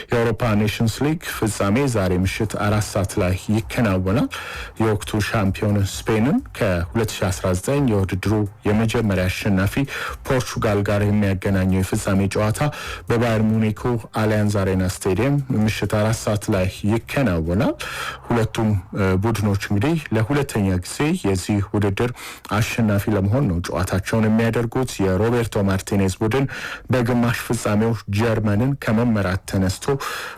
የአውሮፓ ኔሽንስ ሊግ ፍጻሜ ዛሬ ምሽት 4 ሰዓት ላይ ይከናወናል። የወቅቱ ሻምፒዮን ስፔንን ከ2019 የውድድሩ የመጀመሪያ አሸናፊ ፖርቹጋል ጋር የሚያገናኘው የፍጻሜ ጨዋታ በባየር ሙኒኩ አሊያንዝ አሬና ስቴዲየም ምሽት 4 ሰዓት ላይ ይከናወናል። ሁለቱም ቡድኖች እንግዲህ ለሁለተኛ ጊዜ የዚህ ውድድር አሸናፊ ለመሆን ነው ጨዋታቸውን የሚያደርጉት። የሮቤርቶ ማርቲኔዝ ቡድን በግማሽ ፍጻሜው ጀርመንን ከመመራት ተነስቶ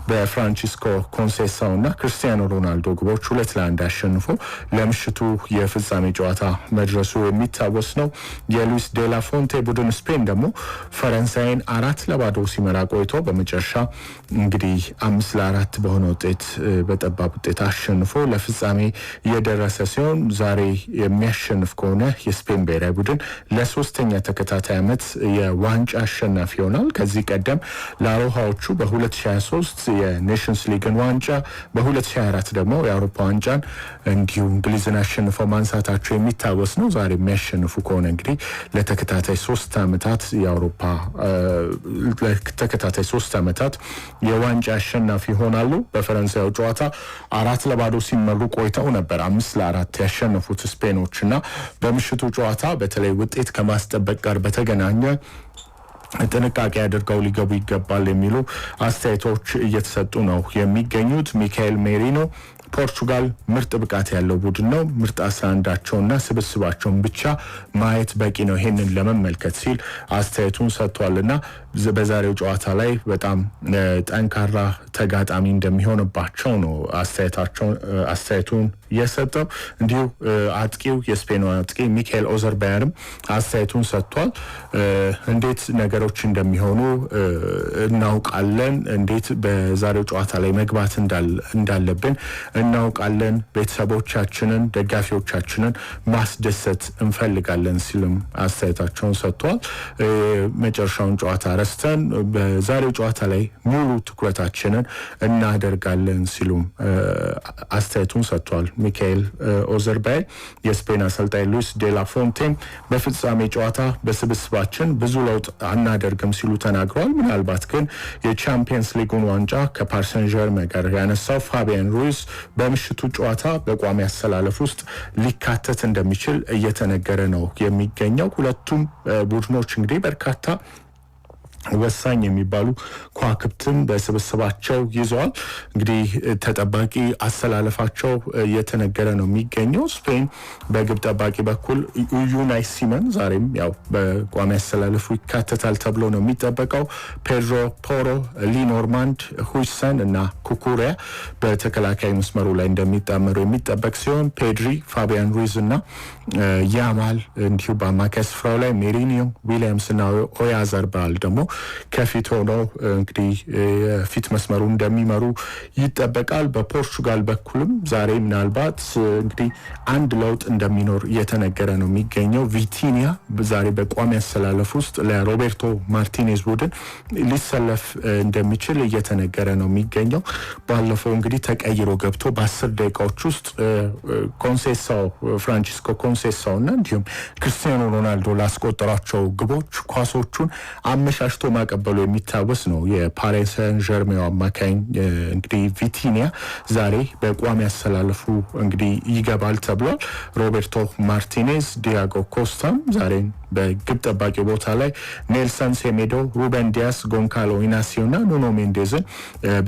በፍራንቺስኮ ኮንሴሳው እና ክርስቲያኖ ሮናልዶ ግቦች 2-1 አሸንፎ ለምሽቱ የፍጻሜ ጨዋታ መድረሱ የሚታወስ ነው። የሉዊስ ዴላ ፎንቴ ቡድን ስፔን ደግሞ ፈረንሳይን 4-0 ሲመራ ቆይቶ በመጨረሻ እንግዲህ 5-4 በሆነ ውጤት በጠባብ ውጤት አሸንፎ ለፍጻሜ የደረሰ ሲሆን ዛሬ የሚያሸንፍ ከሆነ የስፔን ብሔራዊ ቡድን ለሶስተኛ ተከታታይ ዓመት የዋንጫ አሸናፊ ይሆናል። ከዚህ ቀደም ላሮሃዎቹ በ2023 የኔሽንስ ሊግን ዋንጫ በ2024 ደግሞ የአውሮፓ ዋንጫን እንዲሁ እንግሊዝን አሸንፈው ማንሳታቸው የሚታወስ ነው። ዛሬ የሚያሸንፉ ከሆነ እንግዲህ ለተከታታይ 3 ዓመታት የአውሮፓ ለተከታታይ 3 ዓመታት የዋንጫ አሸናፊ ይሆናሉ። በፈረንሳዩ ጨዋታ 4-0 ሲመሩ ቆይተው ነበር 5-4 ያሸነፉት ስፔኖችና በምሽቱ ጨዋታ በተለይ ውጤት ከማስጠበቅ ጋር በተገናኘ ጥንቃቄ አድርገው ሊገቡ ይገባል የሚሉ አስተያየቶች እየተሰጡ ነው የሚገኙት። ሚካኤል ሜሪኖ ፖርቹጋል ምርጥ ብቃት ያለው ቡድን ነው፣ ምርጥ 11ቸውና ስብስባቸውን ብቻ ማየት በቂ ነው ይሄንን ለመመልከት ሲል አስተያየቱን ሰጥቷልና በዛሬው ጨዋታ ላይ በጣም ጠንካራ ተጋጣሚ እንደሚሆንባቸው ነው አስተያየቱን የሰጠው። እንዲሁ አጥቂው የስፔኑ አጥቂ ሚካኤል ኦዘርባየርም አስተያየቱን ሰጥቷል። እንዴት ነገሮች እንደሚሆኑ እናውቃለን፣ እንዴት በዛሬው ጨዋታ ላይ መግባት እንዳለብን እናውቃለን፣ ቤተሰቦቻችንን ደጋፊዎቻችንን ማስደሰት እንፈልጋለን ሲልም አስተያየታቸውን ሰጥቷል። መጨረሻውን ጨዋታ ረስተን በዛሬው ጨዋታ ላይ ሙሉ ትኩረታችንን እናደርጋለን ሲሉም አስተያየቱን ሰጥቷል። ሚካኤል ኦዘርባየር የስፔን አሰልጣኝ ሉዊስ ዴላ ፎንቴም በፍጻሜ ጨዋታ በስብስባችን ብዙ ለውጥ አናደርግም ሲሉ ተናግረዋል። ምናልባት ግን የቻምፒየንስ ሊጉን ዋንጫ ከፓሪስ ሰን ዠርመን ጋር ያነሳው ፋቢያን ሩይስ በምሽቱ ጨዋታ በቋሚ አሰላለፍ ውስጥ ሊካተት እንደሚችል እየተነገረ ነው የሚገኘው። ሁለቱም ቡድኖች እንግዲህ በርካታ ወሳኝ የሚባሉ ከዋክብትን በስብስባቸው ይዘዋል። እንግዲህ ተጠባቂ አሰላለፋቸው እየተነገረ ነው የሚገኘው። ስፔን በግብ ጠባቂ በኩል ዩናይ ሲመን ዛሬም ያው በቋሚ አሰላለፉ ይካተታል ተብሎ ነው የሚጠበቀው። ፔድሮ ፖሮ፣ ሊኖርማንድ፣ ሁይሰን እና ኩኩሪያ በተከላካይ መስመሩ ላይ እንደሚጣመሩ የሚጠበቅ ሲሆን ፔድሪ፣ ፋቢያን ሩይዝ እና ያማል እንዲሁ በአማካይ ስፍራው ላይ ሜሪኒዮ፣ ዊሊያምስ እና ኦያዘርባል ደግሞ ከፊት ሆነው እንግዲህ የፊት መስመሩ እንደሚመሩ ይጠበቃል። በፖርቹጋል በኩልም ዛሬ ምናልባት እንግዲህ አንድ ለውጥ እንደሚኖር እየተነገረ ነው የሚገኘው። ቪቲኒያ ዛሬ በቋሚ አሰላለፍ ውስጥ ለሮቤርቶ ማርቲኔዝ ቡድን ሊሰለፍ እንደሚችል እየተነገረ ነው የሚገኘው። ባለፈው እንግዲህ ተቀይሮ ገብቶ በ10 ደቂቃዎች ውስጥ ኮንሴሳው ፍራንቺስኮ ኮንሴሳው እና እንዲሁም ክርስቲያኖ ሮናልዶ ላስቆጠራቸው ግቦች ኳሶቹን አመሻሽቶ ማቀበሉ የሚታወስ ነው። የፓሪስ ሰን ዠርሜን አማካኝ እንግዲህ ቪቲኒያ ዛሬ በቋሚ ያሰላለፉ እንግዲህ ይገባል ተብሏል። ሮቤርቶ ማርቲኔዝ፣ ዲያጎ ኮስታም ዛሬ በግብ ጠባቂ ቦታ ላይ ኔልሰን ሴሜዶ፣ ሩበን ዲያስ፣ ጎንካሎ ኢናሲዮና ኑኖ ሜንዴዝን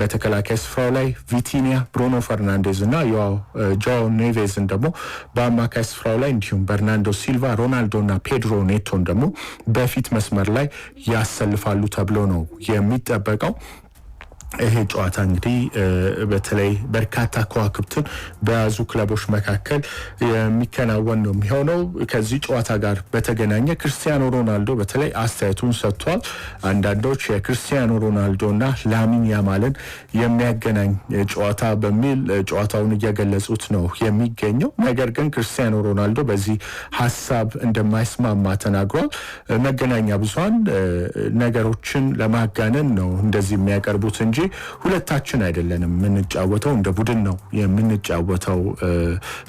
በተከላካይ ስፍራው ላይ ቪቲኒያ፣ ብሩኖ ፈርናንዴዝ እና ጆao ኔቬዝን ደግሞ በአማካይ ስፍራው ላይ እንዲሁም በርናንዶ ሲልቫ፣ ሮናልዶ እና ፔድሮ ኔቶን ደግሞ በፊት መስመር ላይ ያሰልፋሉ ተብሎ ነው የሚጠበቀው። ይሄ ጨዋታ እንግዲህ በተለይ በርካታ ከዋክብትን በያዙ ክለቦች መካከል የሚከናወን ነው የሚሆነው። ከዚህ ጨዋታ ጋር በተገናኘ ክርስቲያኖ ሮናልዶ በተለይ አስተያየቱን ሰጥቷል። አንዳንዶች የክርስቲያኖ ሮናልዶና ላሚን ያማልን የሚያገናኝ ጨዋታ በሚል ጨዋታውን እየገለጹት ነው የሚገኘው። ነገር ግን ክርስቲያኖ ሮናልዶ በዚህ ሀሳብ እንደማይስማማ ተናግሯል። መገናኛ ብዙሃን ነገሮችን ለማጋነን ነው እንደዚህ የሚያቀርቡት እንጂ ሁለታችን አይደለንም የምንጫወተው እንደ ቡድን ነው የምንጫወተው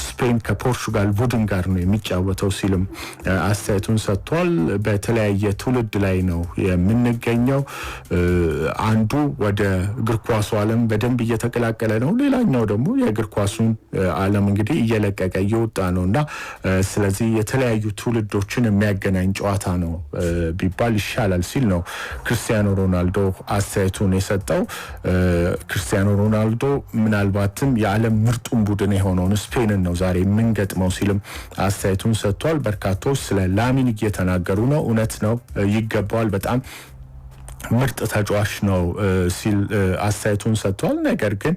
ስፔን ከፖርቹጋል ቡድን ጋር ነው የሚጫወተው ሲልም አስተያየቱን ሰጥቷል በተለያየ ትውልድ ላይ ነው የምንገኘው አንዱ ወደ እግር ኳሱ ዓለም በደንብ እየተቀላቀለ ነው ሌላኛው ደግሞ የእግር ኳሱን ዓለም እንግዲህ እየለቀቀ እየወጣ ነውና ስለዚህ የተለያዩ ትውልዶችን የሚያገናኝ ጨዋታ ነው ቢባል ይሻላል ሲል ነው ክርስቲያኖ ሮናልዶ አስተያየቱን የሰጠው ክርስቲያኖ ሮናልዶ ምናልባትም የዓለም ምርጡን ቡድን የሆነውን ስፔንን ነው ዛሬ የምንገጥመው ሲልም አስተያየቱን ሰጥቷል በርካቶች ስለ ላሚን እየተናገሩ ነው እውነት ነው ይገባዋል በጣም ምርጥ ተጫዋች ነው ሲል አስተያየቱን ሰጥቷል ነገር ግን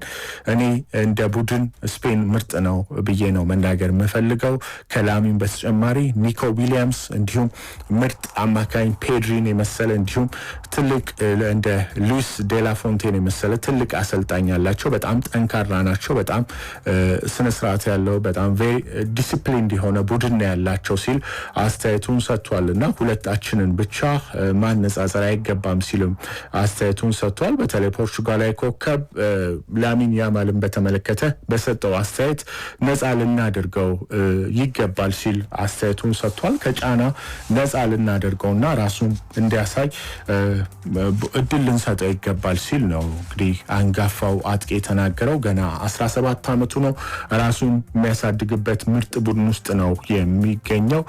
እኔ እንደ ቡድን ስፔን ምርጥ ነው ብዬ ነው መናገር መፈልገው ከላሚን በተጨማሪ ኒኮ ዊሊያምስ እንዲሁም ምርጥ አማካኝ ፔድሪን የመሰለ እንዲሁም ትልቅ እንደ ሉዊስ ዴላ ፎንቴን የመሰለ ትልቅ አሰልጣኝ ያላቸው በጣም ጠንካራ ናቸው በጣም ስነ ስርዓት ያለው በጣም ቬሪ ዲሲፕሊንድ የሆነ ቡድን ያላቸው ሲል አስተያየቱን ሰጥቷልና ሁለታችንን ብቻ ማነጻጸር አይገባም ሲልም አስተያየቱን ሰጥቷል በተለይ ፖርቹጋላዊ ኮከብ ላሚን ያማልን በተመለከተ በሰጠው አስተያየት ነፃ ልናደርገው ይገባል ሲል አስተያየቱን ሰጥቷል ከጫና ነፃ ልናደርገውና ራሱን እንዲያሳይ እድል ልንሰጠው ይገባል ሲል ነው እንግዲህ አንጋፋው አጥቂ የተናገረው ገና 17 አመቱ ነው ራሱን የሚያሳድግበት ምርጥ ቡድን ውስጥ ነው የሚገኘው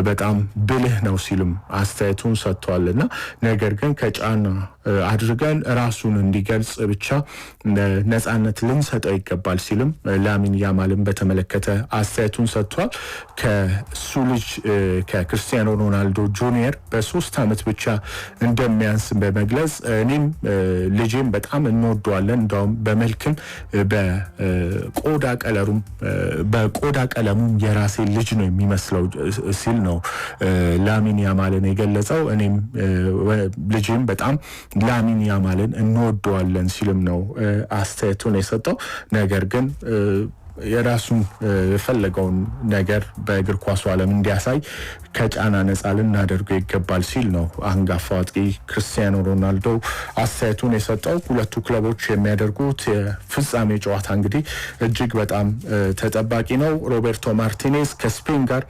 በጣም ብልህ ነው ሲልም አስተያየቱን ሰጥቷልና ነገር ግን ከጫና አድርገን ራሱን እንዲገልጽ ብቻ ነፃነት ልንሰጠው ይገባል ሲልም ላሚን ያማልን በተመለከተ አስተያየቱን ሰጥቷል ከሱ ልጅ ከክርስቲያኖ ሮናልዶ ጁኒየር በ3 አመት ብቻ እንደሚያንስ በመግለጽ እኔም ልጄም በጣም እንወደዋለን እንደውም በመልክም በቆዳ ቀለሙም የራሴ ልጅ ነው የሚመስለው ሲል ነው ላሚን ያማልን የገለጸው እኔም ልጄም በጣም ላሚን ያማልን እንወደዋለን ሲልም ነው አስተያየቱን የሰጠው ነገር ግን የራሱን የፈለገውን ነገር በእግር ኳሱ ዓለም እንዲያሳይ ከጫና ነፃ ልናደርገው ይገባል ሲል ነው አንጋፋው አጥቂ ክርስቲያኖ ሮናልዶ አስተያየቱን የሰጠው ሁለቱ ክለቦች የሚያደርጉት የፍጻሜ ጨዋታ እንግዲህ እጅግ በጣም ተጠባቂ ነው ሮቤርቶ ማርቲኔዝ ከስፔን ጋር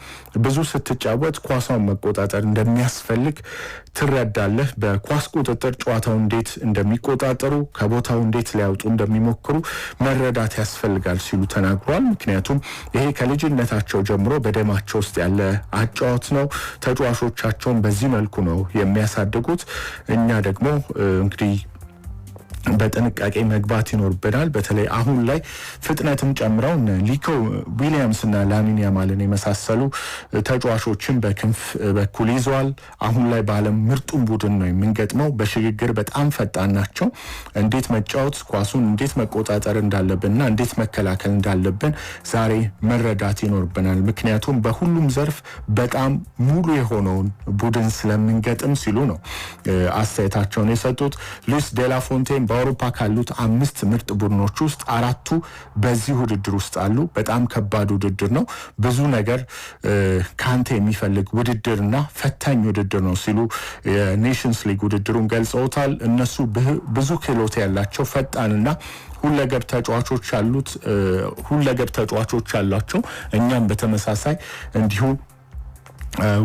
ብዙ ስትጫወት ኳሷን መቆጣጠር እንደሚያስፈልግ ትረዳለህ በኳስ ቁጥጥር ጨዋታው እንዴት እንደሚቆጣጠሩ ከቦታው እንዴት ሊያወጡ እንደሚሞክሩ መረዳት ያስፈልጋል ሲሉ ተናግሯል ምክንያቱም ይሄ ከልጅነታቸው ጀምሮ በደማቸው ውስጥ ያለ አጫዋት ነው ተጫዋቾቻቸውን በዚህ መልኩ ነው የሚያሳድጉት እኛ ደግሞ እንግዲህ በጥንቃቄ መግባት ይኖርብናል በተለይ አሁን ላይ ፍጥነትም ጨምረው ኒኮ ዊሊያምስ እና ላሚን ያማልን የመሳሰሉ ተጫዋቾችን በክንፍ በኩል ይዘዋል አሁን ላይ በዓለም ምርጡን ቡድን ነው የምንገጥመው በሽግግር በጣም ፈጣን ናቸው እንዴት መጫወት ኳሱን እንዴት መቆጣጠር እንዳለብንና እንዴት መከላከል እንዳለብን ዛሬ መረዳት ይኖርብናል ምክንያቱም በሁሉም ዘርፍ በጣም ሙሉ የሆነውን ቡድን ስለምንገጥም ሲሉ ነው አስተያየታቸውን የሰጡት ሉዊስ ዴላ ፎንቴን በአውሮፓ ካሉት 5 ምርጥ ቡድኖች ውስጥ 4ቱ በዚህ ውድድር ውስጥ አሉ በጣም ከባድ ውድድር ነው ብዙ ነገር ካንተ የሚፈልግ ውድድርና ፈታኝ ውድድር ነው ሲሉ የኔሽንስ ሊግ ውድድሩን ገልጸውታል እነሱ ብዙ ክህሎት ያላቸው ፈጣንና ሁለገብ ተጫዋቾች አሏቸው እኛም በተመሳሳይ እንዲሁ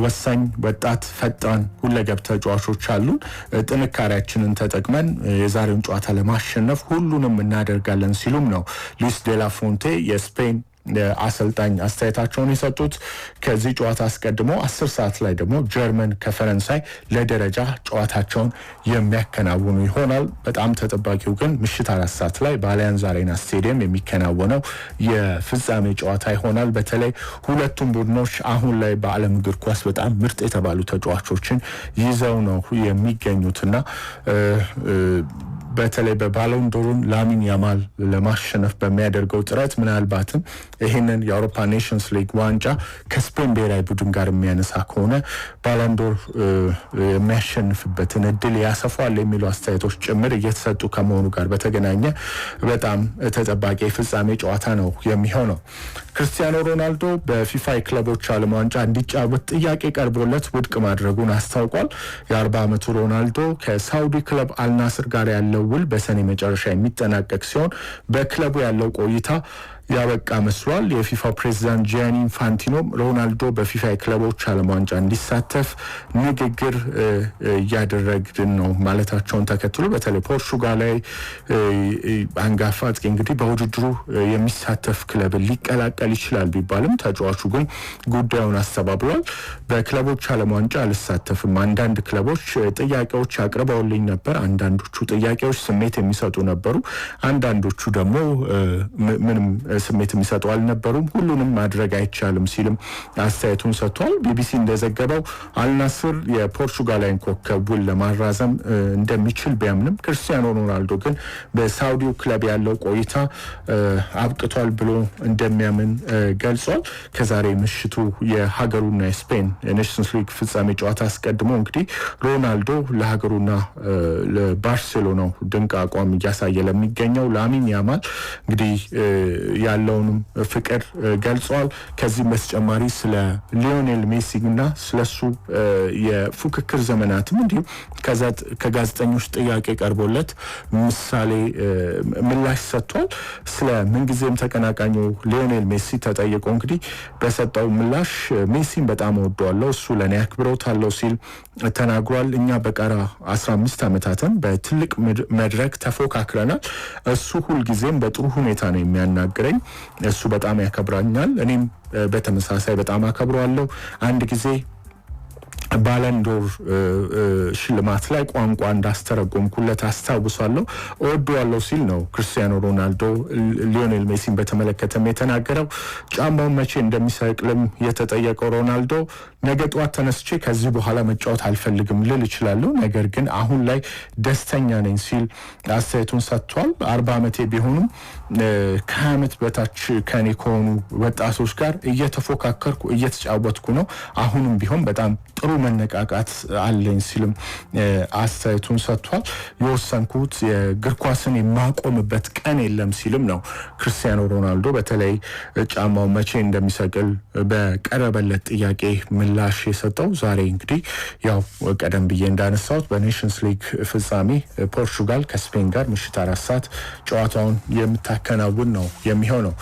ወሳኝ ወጣት ፈጣን ሁለገብ ተጫዋቾች አሉን ጥንካሬያችንን ተጠቅመን የዛሬውን ጨዋታ ለማሸነፍ ሁሉንም እናደርጋለን ሲሉም ነው ሉዊስ ዴላ ፎንቴ የስፔን አሰልጣኝ አስተያየታቸውን የሰጡት ከዚህ ጨዋታ አስቀድሞ 10 ሰዓት ላይ ደግሞ ጀርመን ከፈረንሳይ ለደረጃ ጨዋታቸውን የሚያከናውኑ ይሆናል በጣም ተጠባቂው ግን ምሽት 4 ሰዓት ላይ በአሊያንዝ አሬና ስቴዲየም የሚከናወነው የፍጻሜ ጨዋታ ይሆናል በተለይ ሁለቱም ቡድኖች አሁን ላይ በዓለም እግር ኳስ በጣም ምርጥ የተባሉ ተጫዋቾችን ይዘው ነው የሚገኙትና በተለይ በባሎን ዶሩን ላሚን ያማል ለማሸነፍ በሚያደርገው ጥረት ምናልባትም ይሄንን የአውሮፓ ኔሽንስ ሊግ ዋንጫ ከስፔን ብሔራዊ ቡድን ጋር የሚያነሳ ከሆነ ባሎን ዶር የሚያሸንፍበትን እድል ያሰፋል የሚሉ አስተያየቶች ጭምር እየተሰጡ ከመሆኑ ጋር በተገናኘ በጣም ተጠባቂ ፍጻሜ ጨዋታ ነው የሚሆነው ክርስቲያኖ ሮናልዶ በፊፋ ክለቦች ዓለም ዋንጫ እንዲጫወት ጥያቄ ቀርቦለት ውድቅ ማድረጉን አስታውቋል። የ40 ዓመቱ ሮናልዶ ከሳውዲ ክለብ አልናስር ጋር ያለው ውል በሰኔ መጨረሻ የሚጠናቀቅ ሲሆን በክለቡ ያለው ቆይታ ያበቃ መስሏል። የፊፋ ፕሬዝዳንት ጂያኒ ኢንፋንቲኖ ሮናልዶ በፊፋ ክለቦች ዓለም ዋንጫ እንዲሳተፍ ንግግር እያደረግን ነው ማለታቸውን ተከትሎ በተለይ ፖርቹጋል ላይ አንጋፋ አጥቂ እንግዲህ በውድድሩ የሚሳተፍ ክለብ ሊቀላቀል ይችላል ቢባልም ተጫዋቹ ግን ጉዳዩን አስተባብሏል። በክለቦች ዓለም ዋንጫ አልሳተፍም፣ አንዳንድ ክለቦች ጥያቄዎች አቅርበውልኝ ነበር። አንዳንዶቹ ጥያቄዎች ስሜት የሚሰጡ ነበሩ፣ አንዳንዶቹ ደግሞ ምንም ስሜት የሚሰጡ አልነበሩም። ሁሉንም ማድረግ አይቻልም ሲልም አስተያየቱን ሰጥቷል። ቢቢሲ እንደዘገበው አልናስር የፖርቹጋላዊን ኮከብ ውል ለማራዘም እንደሚችል ቢያምንም ክርስቲያኖ ሮናልዶ ግን በሳውዲው ክለብ ያለው ቆይታ አብቅቷል ብሎ እንደሚያምን ገልጿል። ከዛሬ ምሽቱ የሀገሩና የስፔን የኔሽንስ ሊግ ፍጻሜ ጨዋታ አስቀድሞ እንግዲህ ሮናልዶ ለሀገሩና ለባርሴሎናው ድንቅ አቋም እያሳየ ለሚገኘው ላሚን ያማል እንግዲህ ያለውንም ፍቅር ገልጿል። ከዚህ በተጨማሪ ስለ ሊዮኔል ሜሲና ስለሱ የፉክክር ዘመናትም እንዲሁ ከጋዜጠኞች ጥያቄ ቀርቦለት ምሳሌ ምላሽ ሰጥቷል። ስለ ምንጊዜም ተቀናቃኙ ሊዮኔል ሜሲ ተጠይቆ እንግዲህ በሰጠው ምላሽ ሜሲን በጣም እወደዋለሁ፣ እሱ ለኔ አክብሮት አለው ሲል ተናግሯል። እኛ በቀራ 15 ዓመታትን በትልቅ መድረክ ተፎካክረናል። እሱ ሁልጊዜም በጥሩ ሁኔታ ነው የሚያናግረኝ፣ እሱ በጣም ያከብራኛል፣ እኔም በተመሳሳይ በጣም አከብረዋለሁ። አንድ ጊዜ ባለንዶር ሽልማት ላይ ቋንቋ እንዳስተረጎምኩለት አስታውሳለሁ፣ እወደዋለሁ ሲል ነው ክርስቲያኖ ሮናልዶ ሊዮኔል ሜሲን በተመለከተም የተናገረው። ጫማውን መቼ እንደሚሰቅልም የተጠየቀው ሮናልዶ ነገ ጧት ተነስቼ ከዚህ በኋላ መጫወት አልፈልግም ልል እችላለሁ፣ ነገር ግን አሁን ላይ ደስተኛ ነኝ ሲል አስተያየቱን ሰጥቷል። 40 ዓመቴ ቢሆንም ከ20 ዓመት በታች ከኔ ከሆኑ ወጣቶች ጋር እየተፎካከርኩ እየተጫወትኩ ነው። አሁንም ቢሆን በጣም ጥሩ መነቃቃት አለኝ ሲልም አስተያየቱን ሰጥቷል። የወሰንኩት የእግር ኳስን የማቆምበት ቀን የለም ሲልም ነው ክርስቲያኖ ሮናልዶ በተለይ ጫማው መቼ እንደሚሰቅል በቀረበለት ጥያቄ ምላሽ የሰጠው። ዛሬ እንግዲህ ያው ቀደም ብዬ እንዳነሳሁት በኔሽንስ ሊግ ፍጻሜ ፖርቹጋል ከስፔን ጋር ምሽት 4 ሰዓት ጨዋታውን የምታከናውን ነው የሚሆነው።